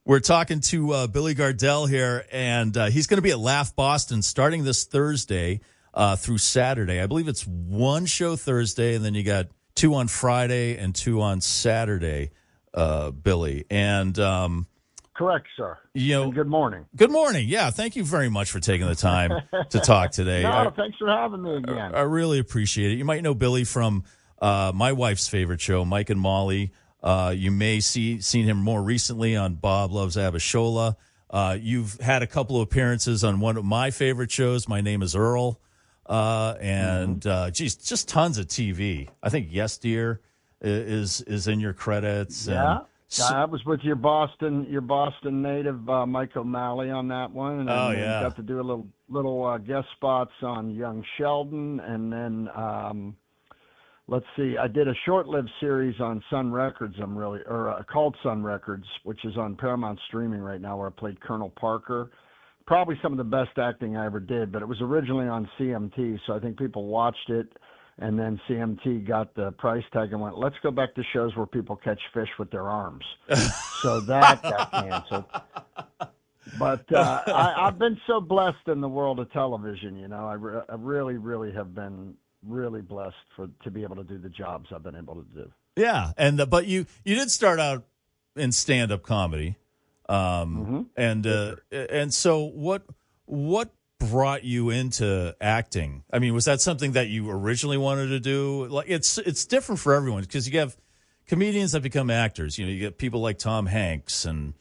We're talking to Billy Gardell here, and he's going to be at Laugh Boston starting this Thursday through Saturday. I believe it's one show Thursday, and then you got two on Friday and two on Saturday, Billy. And correct, sir. And good morning. Good morning. Yeah, thank you very much for taking the time to talk today. Thanks for having me again. I really appreciate it. You might know Billy from my wife's favorite show, Mike and Molly. You may seen him more recently on Bob Loves Abishola. You've had a couple of appearances on one of my favorite shows, My Name is Earl. Just tons of TV. I think Yes Dear is in your credits. Yeah. I was with your Boston native Mike O'Malley on that one, and got to do a little guest spots on Young Sheldon, and then let's see, I did a short-lived series on Sun Records. Called Sun Records, which is on Paramount streaming right now, where I played Colonel Parker. Probably some of the best acting I ever did, but it was originally on CMT, so I think people watched it. And then CMT got the price tag and went, let's go back to shows where people catch fish with their arms. So that got canceled. But I've been so blessed in the world of television. I really, really have been really blessed to be able to do the jobs I've been able to do. Yeah, but you did start out in stand-up comedy. And so what brought you into acting? I mean, was that something that you originally wanted to do? Like it's different for everyone because you have comedians that become actors. You get people like Tom Hanks and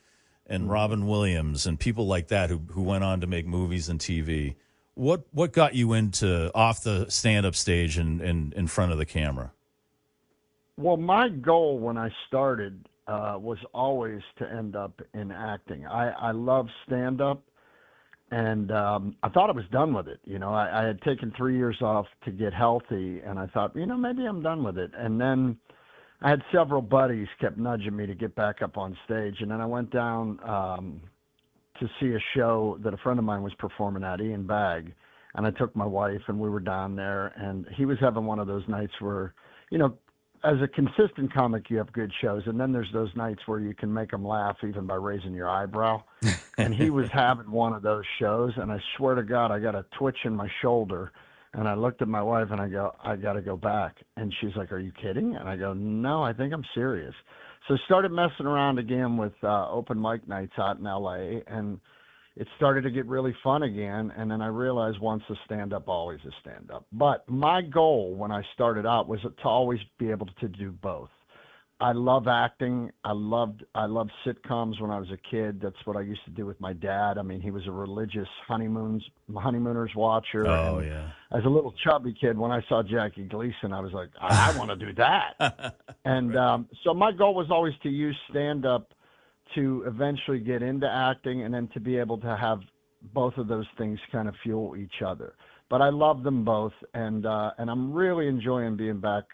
Robin Williams and people like that who went on to make movies and TV. What got you into off the stand-up stage and in front of the camera? Well, my goal when I started was always to end up in acting. I love stand-up. And I thought I was done with it. I had taken 3 years off to get healthy, and I thought, maybe I'm done with it. And then I had several buddies kept nudging me to get back up on stage. And then I went down to see a show that a friend of mine was performing at, Ian Bagg. And I took my wife, and we were down there. And he was having one of those nights where, as a consistent comic, you have good shows, and then there's those nights where you can make them laugh even by raising your eyebrow. And he was having one of those shows, and I swear to God, I got a twitch in my shoulder, and I looked at my wife, and I go, I got to go back. And she's like, are you kidding? And I go, no, I think I'm serious. So I started messing around again with open mic nights out in L.A., and it started to get really fun again, and then I realized once a stand-up, always a stand-up. But my goal when I started out was to always be able to do both. I love acting. I loved sitcoms when I was a kid. That's what I used to do with my dad. I mean, he was a religious honeymooners watcher. Oh, yeah. As a little chubby kid, when I saw Jackie Gleason, I was like, I want to do that. And so my goal was always to use stand-up to eventually get into acting, and then to be able to have both of those things kind of fuel each other. But I love them both, and I'm really enjoying being back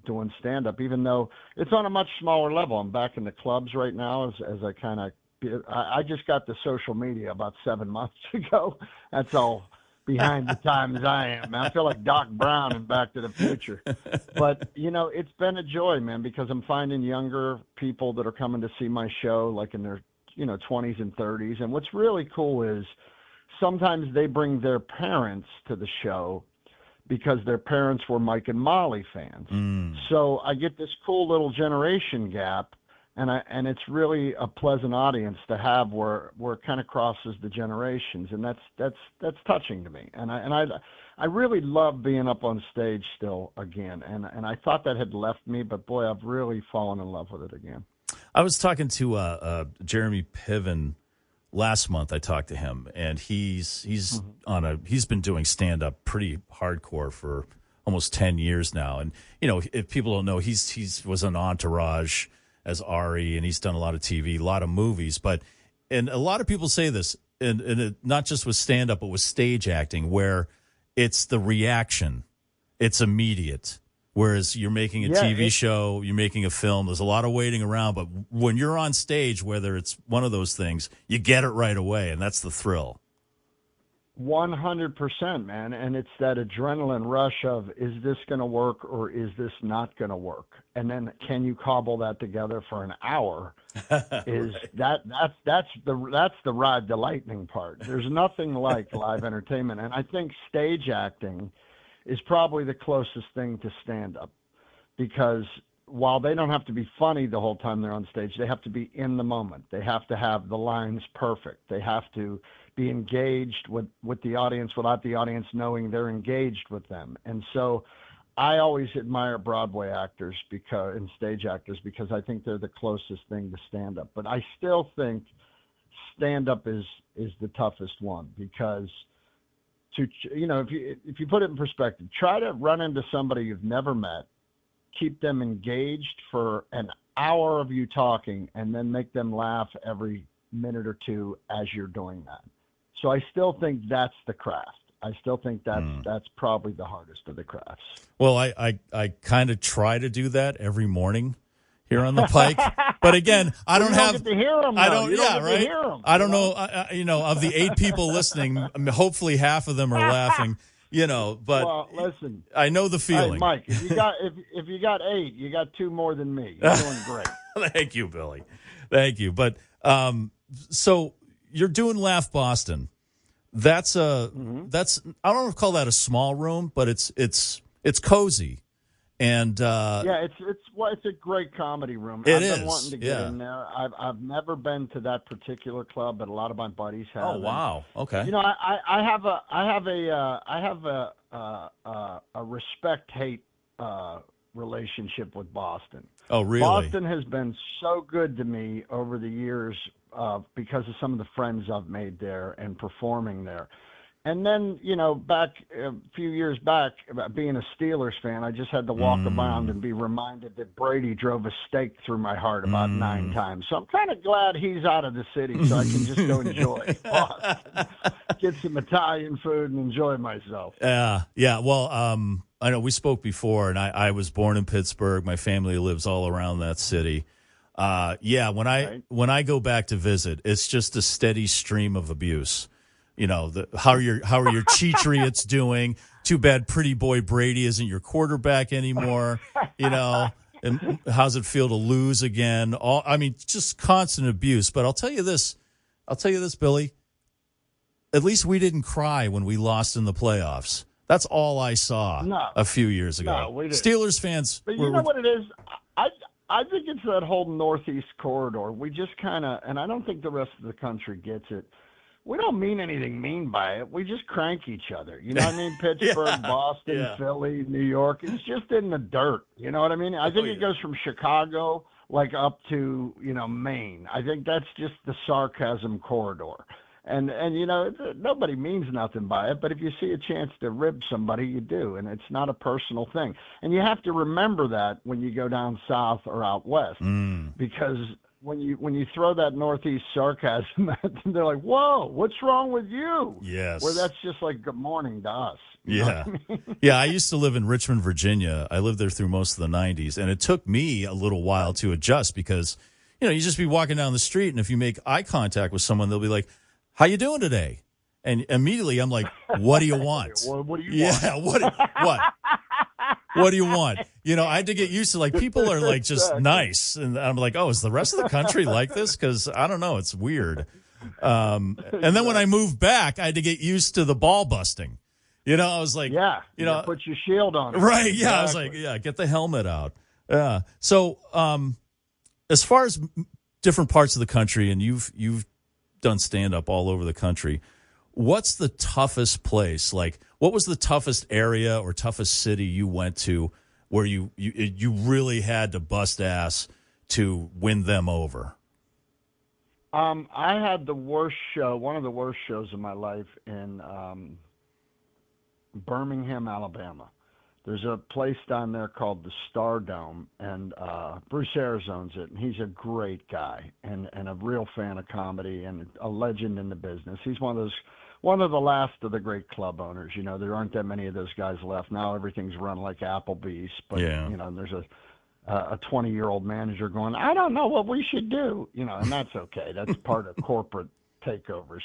doing stand-up, even though it's on a much smaller level. I'm back in the clubs right now as I just got the social media about 7 months ago. That's all behind the times I am. I feel like Doc Brown in Back to the Future. But, it's been a joy, man, because I'm finding younger people that are coming to see my show, like in their, 20s and 30s. And what's really cool is sometimes they bring their parents to the show because their parents were Mike and Molly fans. So I get this cool little generation gap. And it's really a pleasant audience to have where it kind of crosses the generations, and that's touching to me. And I really love being up on stage still again. And I thought that had left me, but boy, I've really fallen in love with it again. I was talking to Jeremy Piven last month. I talked to him, and he's been doing stand up pretty hardcore for almost 10 years now. And if people don't know, he's was on Entourage as Ari, and he's done a lot of TV, a lot of movies. And a lot of people say this, and it, not just with stand-up, but with stage acting, where it's the reaction. It's immediate. Whereas you're making a TV show, you're making a film, there's a lot of waiting around. But when you're on stage, whether it's one of those things, you get it right away, and that's the thrill. 100%, man. And it's that adrenaline rush of, is this going to work or is this not going to work? And then can you cobble that together for an hour? Is right. that's the ride the lightning part. There's nothing like live entertainment. And I think stage acting is probably the closest thing to stand up, because while they don't have to be funny the whole time they're on stage, they have to be in the moment. They have to have the lines perfect. They have to be engaged with the audience without the audience knowing they're engaged with them. And so I always admire Broadway actors and stage actors, because I think they're the closest thing to stand up. But I still think stand up is the toughest one, because if you put it in perspective, try to run into somebody you've never met, keep them engaged for an hour of you talking, and then make them laugh every minute or two as you're doing that. So I still think that's the craft. I still think that's probably the hardest of the crafts. Well, I kind of try to do that every morning here on the Pike, but again, I don't have get to hear them. I don't. You Yeah, don't get right. to hear them, I don't know. Of the 8 people listening, hopefully half of them are laughing. But well, listen, I know the feeling. Hey, Mike, if you got 8, you got 2 more than me. You're doing great. Thank you, Billy. Thank you. But so you're doing Laugh Boston. That's I don't know if call that a small room, but it's cozy. And it's a great comedy room. I've been wanting to get in there. I've never been to that particular club, but a lot of my buddies have. Oh wow! Okay. I have a respect-hate relationship with Boston. Oh really? Boston has been so good to me over the years because of some of the friends I've made there and performing there. And then, back a few years back, being a Steelers fan, I just had to walk around and be reminded that Brady drove a stake through my heart about 9 times. So I'm kind of glad he's out of the city so I can just go enjoy Boston, get some Italian food and enjoy myself. Yeah. Well, I know we spoke before, and I was born in Pittsburgh. My family lives all around that city. When I go back to visit, it's just a steady stream of abuse. How are your Cheatriots doing? Too bad Pretty Boy Brady isn't your quarterback anymore. And how's it feel to lose again? Just constant abuse. But I'll tell you this, Billy. At least we didn't cry when we lost in the playoffs. That's all I saw a few years ago. No, we didn't. Steelers fans. But you know what it is? I think it's that whole Northeast corridor. We just kind of, and I don't think the rest of the country gets it. We don't mean anything mean by it. We just crank each other. You know what I mean? Pittsburgh, Boston, Philly, New York. It's just in the dirt. You know what I mean? I think it goes from Chicago up to, Maine. I think that's just the sarcasm corridor. And nobody means nothing by it, but if you see a chance to rib somebody, you do, and it's not a personal thing. And you have to remember that when you go down south or out west, because when you throw that Northeast sarcasm at them, they're like, "Whoa, what's wrong with you?" Yes. Where that's just like good morning to us. Yeah. I used to live in Richmond, Virginia. I lived there through most of the 90s, and it took me a little while to adjust because, you just be walking down the street, and if you make eye contact with someone, they'll be like, "How you doing today?" And immediately I'm like, "What do you want?" What do you want? Yeah, what? What do you want? I had to get used to people are just nice, and I'm like, "Oh, is the rest of the country like this?" Because I don't know, it's weird. And then when I moved back, I had to get used to the ball busting. I was like, put your shield on, right? Yeah, exactly. I was like, get the helmet out. Yeah. So, as far as different parts of the country, and you've done stand-up all over the country, what's the toughest place? What was the toughest area or toughest city you went to where you really had to bust ass to win them over? I had the worst show, one of the worst shows of my life in Birmingham, Alabama. There's a place down there called the Star Dome, and Bruce Ayers owns it, and he's a great guy and a real fan of comedy and a legend in the business. He's one of the last of the great club owners. There aren't that many of those guys left now. Everything's run like Applebee's, but there's a 20-year-old manager going, "I don't know what we should do," and that's okay. That's part of corporate takeovers.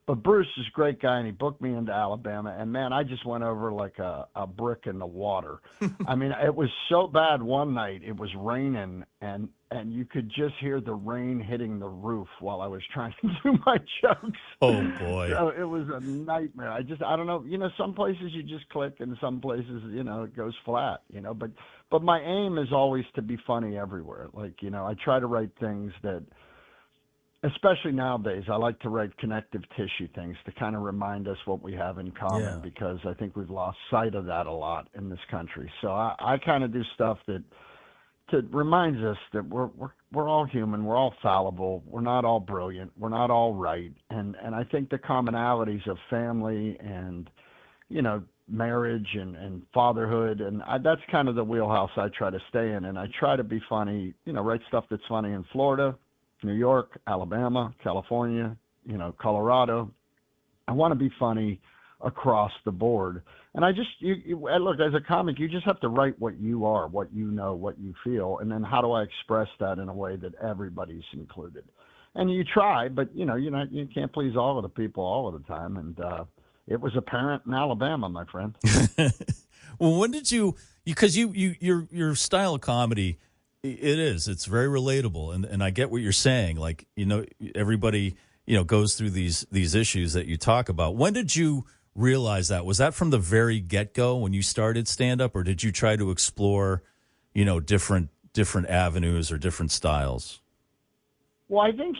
But Bruce is a great guy, and he booked me into Alabama. And man, I just went over like a brick in the water. I mean, it was so bad one night. It was raining, and you could just hear the rain hitting the roof while I was trying to do my jokes. Oh boy! So it was a nightmare. I don't know. You know, some places you just click, and some places, you know, it goes flat. You know, but my aim is always to be funny everywhere. Like, you know, I try to write things that, especially nowadays, I like to write connective tissue things to kind of remind us what we have in common, because I think we've lost sight of that a lot in this country. So I kind of do stuff that reminds us that we're all human, we're all fallible, we're not all brilliant, we're not all right, and I think the commonalities of family and, you know, marriage and fatherhood, and that's kind of the wheelhouse I try to stay in, and I try to be funny, you know, write stuff that's funny in Florida, New York, Alabama, California, you know, Colorado. I want to be funny across the board. And I just, look, as a comic, you just have to write what you are, what you know, what you feel, and then how do I express that in a way that everybody's included? And you try, but, you know, you can't please all of the people all of the time. And it was apparent in Alabama, my friend. Well, when did because your style of comedy, it's very relatable, and I get what you're saying. Like, you know, everybody, you know, goes through these issues that you talk about. When did you realize that? Was that from the very get-go when you started stand-up, or did you try to explore, you know, different avenues or different styles? Well, I think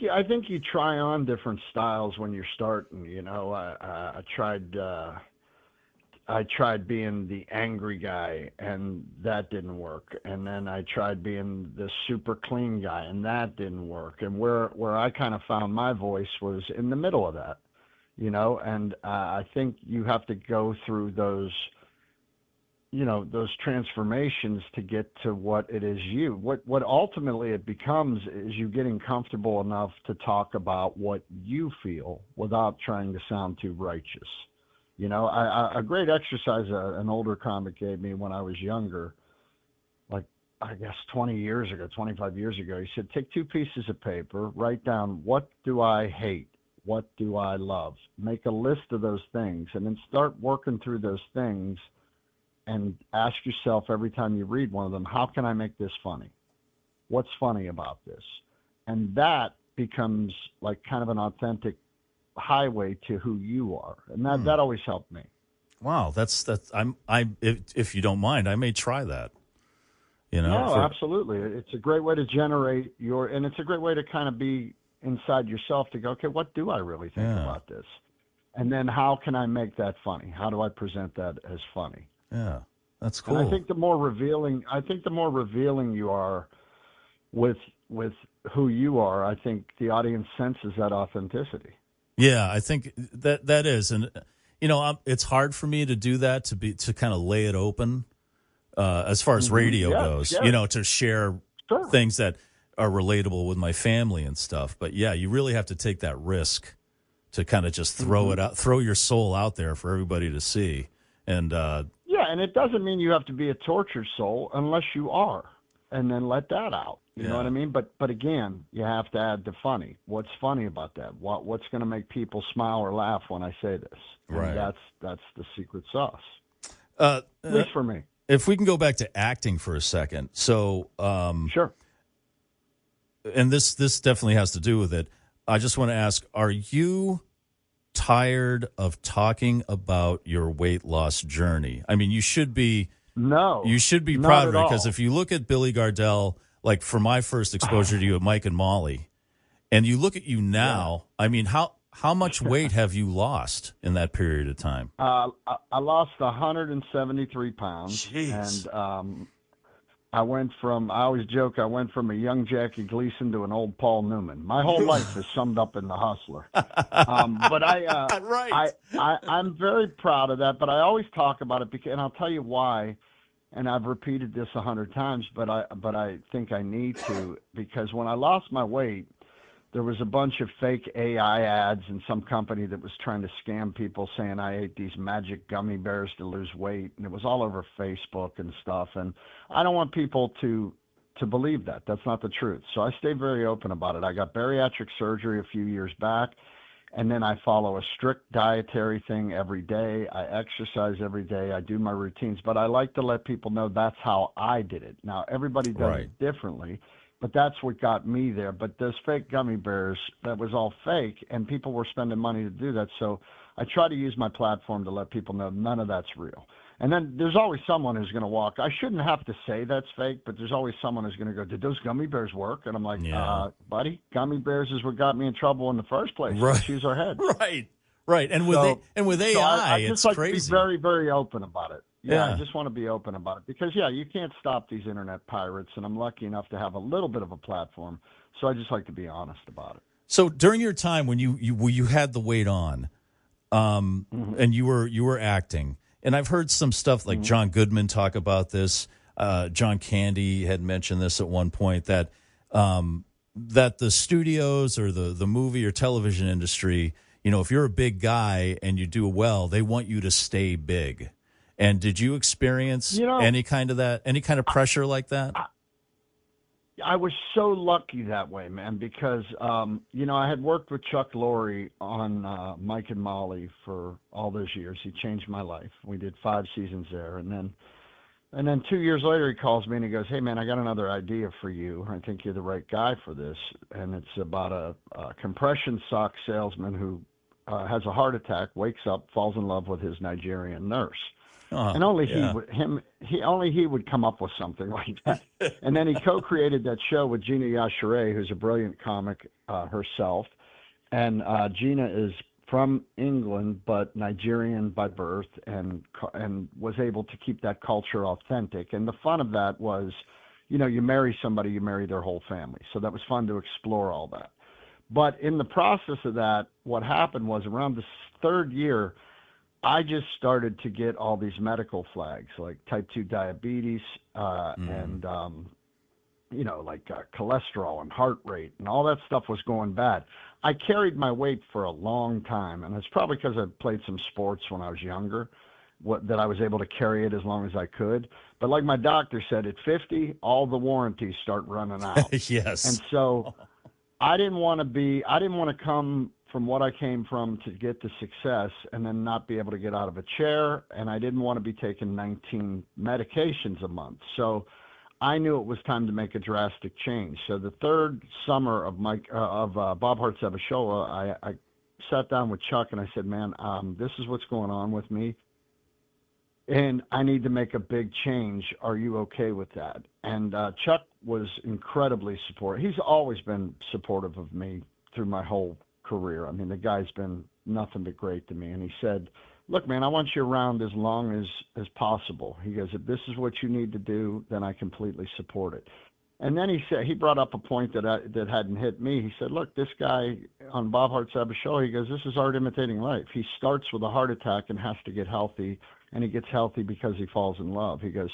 you try on different styles when you're starting. You know, I tried being the angry guy, and that didn't work. And then I tried being the super clean guy, and that didn't work. And where I kind of found my voice was in the middle of that, you know. And I think you have to go through those, you know, those transformations to get to what it is what ultimately it becomes is you getting comfortable enough to talk about what you feel without trying to sound too righteous. You know, a great exercise an older comic gave me when I was younger, like I guess 20 years ago, 25 years ago, he said, take 2 pieces of paper, write down, what do I hate? What do I love? Make a list of those things, and then start working through those things and ask yourself every time you read one of them, how can I make this funny? What's funny about this? And that becomes like kind of an authentic highway to who you are, and that always helped me. Wow, that's if you don't mind, I may try that. You know, no, absolutely. It's a great way to generate and it's a great way to kind of be inside yourself to go, okay, what do I really think about this? And then how can I make that funny? How do I present that as funny? Yeah, that's cool. And I think the more revealing you are with who you are, I think the audience senses that authenticity. Yeah, I think that is, and you know, it's hard for me to do that, to kind of lay it open, as far as radio goes. You know, to share things that are relatable with my family and stuff. But yeah, you really have to take that risk to kind of just throw it out, throw your soul out there for everybody to see. And and it doesn't mean you have to be a tortured soul unless you are, and then let that out. You know what I mean? But again, you have to add the funny. What's funny about that? What's going to make people smile or laugh when I say this? Right. And that's the secret sauce. At least for me. If we can go back to acting for a second. So sure. And this definitely has to do with it. I just want to ask, are you tired of talking about your weight loss journey? I mean, you should be. No. You should be proud of it, because if you look at Billy Gardell, like for my first exposure to you at Mike and Molly, and you look at you now, I mean, how much weight have you lost in that period of time? I lost 173 pounds. Jeez. And I always joke, I went from a young Jackie Gleason to an old Paul Newman. My whole life is summed up in The Hustler. But I'm very proud of that, but I always talk about it, and I'll tell you why. And I've repeated this 100 times, but I think I need to, because when I lost my weight, there was a bunch of fake AI ads in some company that was trying to scam people, saying I ate these magic gummy bears to lose weight, and it was all over Facebook and stuff. And I don't want people to believe that. That's not the truth. So I stay very open about it. I got bariatric surgery a few years back, And then I follow a strict dietary thing every day. I exercise every day. I do my routines, but I like to let people know that's how I did it. Now, everybody does it differently, but that's what got me there. But those fake gummy bears, that was all fake, and people were spending money to do that. So I try to use my platform to let people know none of that's real. And then there's always someone who's going to walk. I shouldn't have to say that's fake, but there's always someone who's going to go, did those gummy bears work? And I'm like, buddy, gummy bears is what got me in trouble in the first place. Right. Let's use our heads. Right. And with AI, I just like crazy. To be very, very open about it. Yeah, I just want to be open about it because, you can't stop these internet pirates, and I'm lucky enough to have a little bit of a platform. So I just like to be honest about it. So during your time when you had the weight on, and you were acting, and I've heard some stuff like John Goodman talk about this. John Candy had mentioned this at one point that the studios or the movie or television industry, if you're a big guy and you do well, they want you to stay big. And did you experience any kind of pressure like that? I was so lucky that way, man, because, I had worked with Chuck Lorre on Mike and Molly for all those years. He changed my life. We did 5 seasons there. And then 2 years later, he calls me and he goes, hey, man, I got another idea for you. I think you're the right guy for this. And it's about a compression sock salesman who has a heart attack, wakes up, falls in love with his Nigerian nurse. And only he would come up with something like that. And then he co-created that show with Gina Yashere, who's a brilliant comic herself. And Gina is from England, but Nigerian by birth, and was able to keep that culture authentic. And the fun of that was, you marry somebody, you marry their whole family. So that was fun to explore all that. But in the process of that, what happened was around the 3rd year, I just started to get all these medical flags like type 2 diabetes and, cholesterol and heart rate and all that stuff was going bad. I carried my weight for a long time, and it's probably because I played some sports when I was younger that I was able to carry it as long as I could. But like my doctor said, at 50, all the warranties start running out. Yes. And so I didn't want to come from what I came from to get to success and then not be able to get out of a chair. And I didn't want to be taking 19 medications a month. So I knew it was time to make a drastic change. So the 3rd summer of Bob Hart's Abishola, I sat down with Chuck and I said, man, this is what's going on with me. And I need to make a big change. Are you okay with that? And Chuck was incredibly supportive. He's always been supportive of me through my whole career. I mean, the guy's been nothing but great to me. And he said, look, man, I want you around as long as possible. He goes, if this is what you need to do, then I completely support it. And then he brought up a point that hadn't hit me. He said, look, this guy on Bob Hart's Show, he goes, this is art imitating life. He starts with a heart attack and has to get healthy, and he gets healthy because he falls in love. He goes,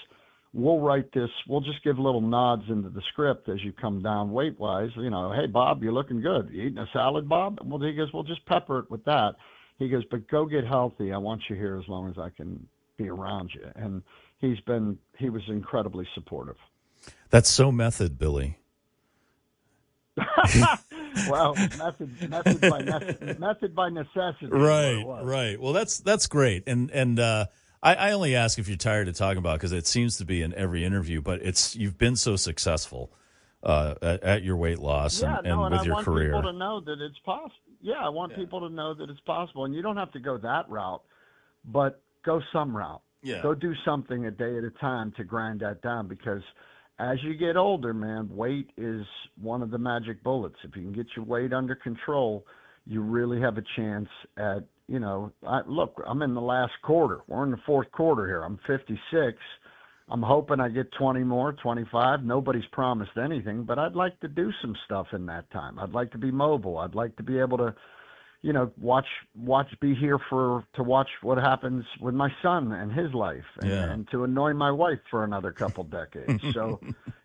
we'll write this. We'll just give little nods into the script as you come down weight-wise. Hey, Bob, you're looking good. You eating a salad, Bob? Well, he goes, we'll just pepper it with that. He goes, but go get healthy. I want you here as long as I can be around you. And he was incredibly supportive. That's so method, Billy. Well, method by necessity. Right. Well, that's great. And I only ask if you're tired of talking about it because it seems to be in every interview. But you've been so successful at your weight loss and with your career. I want people to know that it's possible. Yeah, I want people to know that it's possible, and you don't have to go that route, but go some route. Yeah. Go do something a day at a time to grind that down, because as you get older, man, weight is one of the magic bullets. If you can get your weight under control, you really have a chance at, look, I'm in the last quarter. We're in the 4th quarter here. I'm 56. I'm hoping I get 20 more, 25. Nobody's promised anything, but I'd like to do some stuff in that time. I'd like to be mobile. I'd like to be able to, be here to watch what happens with my son and his life, and to annoy my wife for another couple decades. So,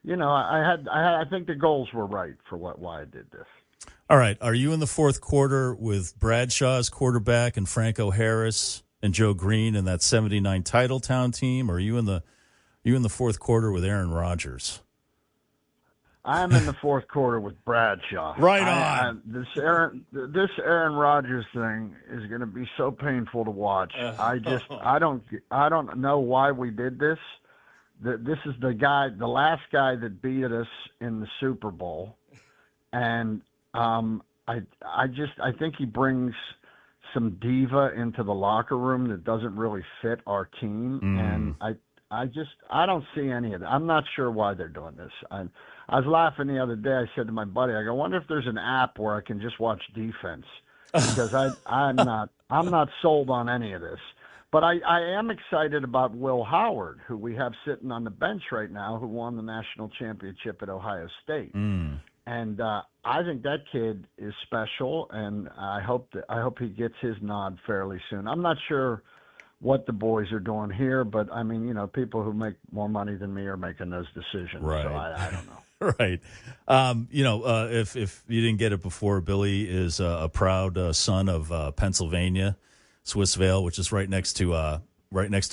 I think the goals were right for why I did this. All right. Are you in the 4th quarter with Bradshaw's quarterback and Franco Harris and Joe Green and that 79 Titletown team? Or are you in the 4th quarter with Aaron Rodgers? I'm in the fourth quarter with Bradshaw. Right on. This Aaron Rodgers thing is going to be so painful to watch. I don't know why we did this. This is the last guy that beat us in the Super Bowl, and I think he brings some diva into the locker room that doesn't really fit our team, and I don't see any of that. I'm not sure why they're doing this. I was laughing the other day. I said to my buddy, I wonder if there's an app where I can just watch defense, because I'm not sold on any of this. But I am excited about Will Howard, who we have sitting on the bench right now, who won the national championship at Ohio State. And I think that kid is special, and I hope he gets his nod fairly soon. I'm not sure what the boys are doing here, but I mean, people who make more money than me are making those decisions. Right. So I don't know. Right. If you didn't get it before, Billy is a proud son of Pennsylvania, Swissvale, which is right next to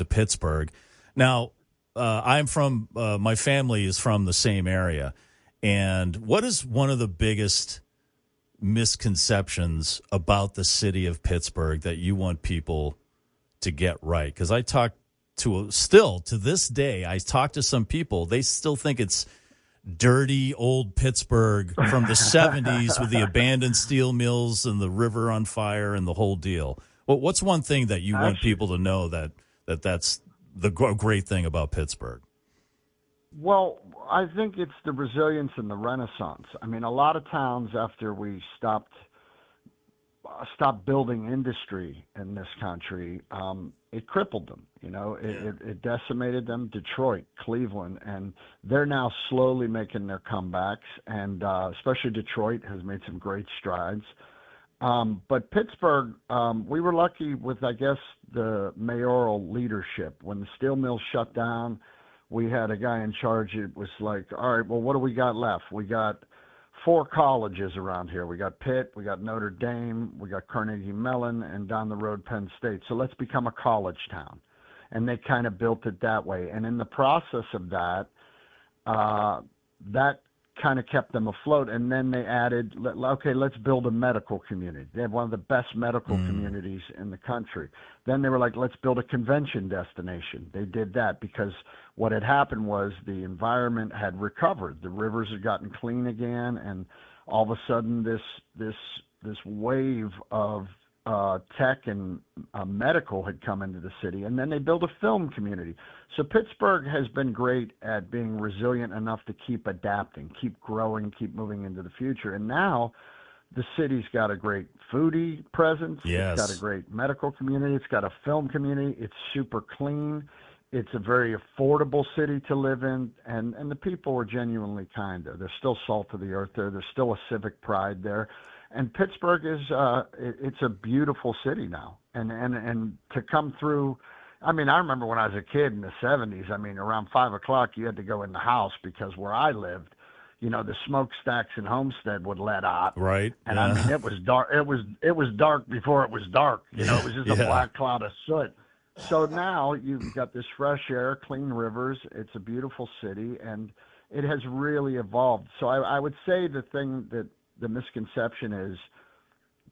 Pittsburgh. Now, I'm from my family is from the same area. And what is one of the biggest misconceptions about the city of Pittsburgh that you want people to get right? Because I talk to this day, I talk to some people, they still think it's dirty old Pittsburgh from the 70s with the abandoned steel mills and the river on fire and the whole deal. Well, what's one thing that you want people to know that's the great thing about Pittsburgh? Well, I think it's the resilience and the renaissance. I mean, a lot of towns, after we stopped building industry in this country, it crippled them. It decimated them. Detroit, Cleveland, and they're now slowly making their comebacks. And especially Detroit has made some great strides. But Pittsburgh, we were lucky with, I guess, the mayoral leadership. When the steel mills shut down, we had a guy in charge. It was like, all right, well, what do we got left? We got 4 colleges around here. We got Pitt, we got Notre Dame, we got Carnegie Mellon, and down the road Penn State. So let's become a college town. And they kind of built it that way. And in the process of that, that kind of kept them afloat. And then they added, okay, let's build a medical community. They have one of the best medical communities in the country. Then they were like, let's build a convention destination. They did that because what had happened was the environment had recovered. The rivers had gotten clean again, and all of a sudden this wave of tech and medical had come into the city, and then they built a film community. So Pittsburgh has been great at being resilient enough to keep adapting, keep growing, keep moving into the future. And now the city's got a great foodie presence. Yes. It's got a great medical community. It's got a film community. It's super clean. It's a very affordable city to live in, and the people are genuinely kind there. There's still salt of the earth there. There's still a civic pride there. And Pittsburgh is it's a beautiful city now. And to come through, I mean, I remember when I was a kid in the 70s, I mean, around 5 o'clock you had to go in the house because where I lived, the smokestacks in Homestead would let out. Right. And I mean, it was dark. It was dark before it was dark. It was just a black cloud of soot. So now you've got this fresh air, clean rivers. It's a beautiful city, and it has really evolved. So I would say the thing that the misconception is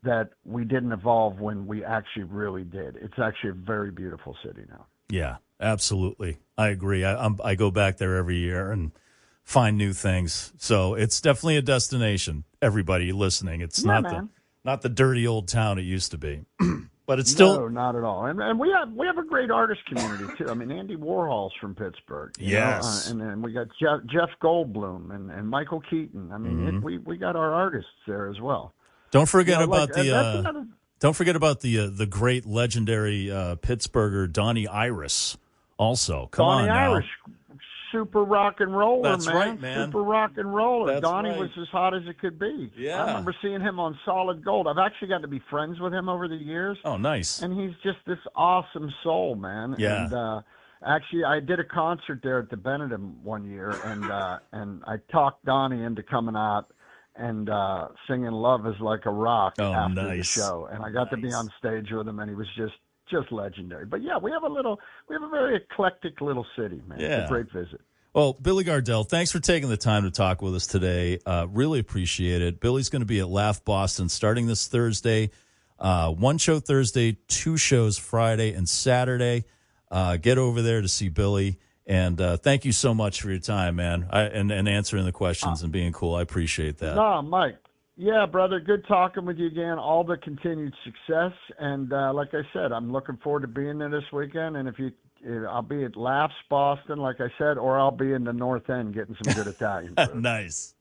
that we didn't evolve when we actually really did. It's actually a very beautiful city now. Yeah, absolutely. I agree. I go back there every year and find new things. So it's definitely a destination. Everybody listening, it's not the dirty old town it used to be. But it's still no, not at all. And we have a great artist community too. I mean, Andy Warhol's from Pittsburgh. Yes. And then we got Jeff Goldblum and Michael Keaton. I mean, we got our artists there as well. Don't forget about the great legendary Pittsburgher Donnie Iris. Also, Donnie Iris, super rock and roller. That's man. Right, man. Super rock and roller. That's Donnie right. was as hot as it could be. Yeah. I remember seeing him on Solid Gold. I've actually got to be friends with him over the years. Oh, nice. And he's just this awesome soul, man. Yeah. And actually, I did a concert there at the Benedum one year, and I talked Donnie into coming out and singing "Love Is Like a Rock" after the show. And I got to be on stage with him, and he was just legendary. But yeah, we have a very eclectic little city, man. Yeah. It's a great visit. Well, Billy Gardell, thanks for taking the time to talk with us today. Really appreciate it. Billy's going to be at Laugh Boston starting this Thursday. One show Thursday, two shows Friday and Saturday. Get over there to see Billy. And thank you so much for your time, man, and answering the questions and being cool. I appreciate that. No, Mike. Yeah, brother, good talking with you again. All the continued success. And like I said, I'm looking forward to being there this weekend. And I'll be at Laughs Boston, like I said, or I'll be in the North End getting some good Italian food. Nice.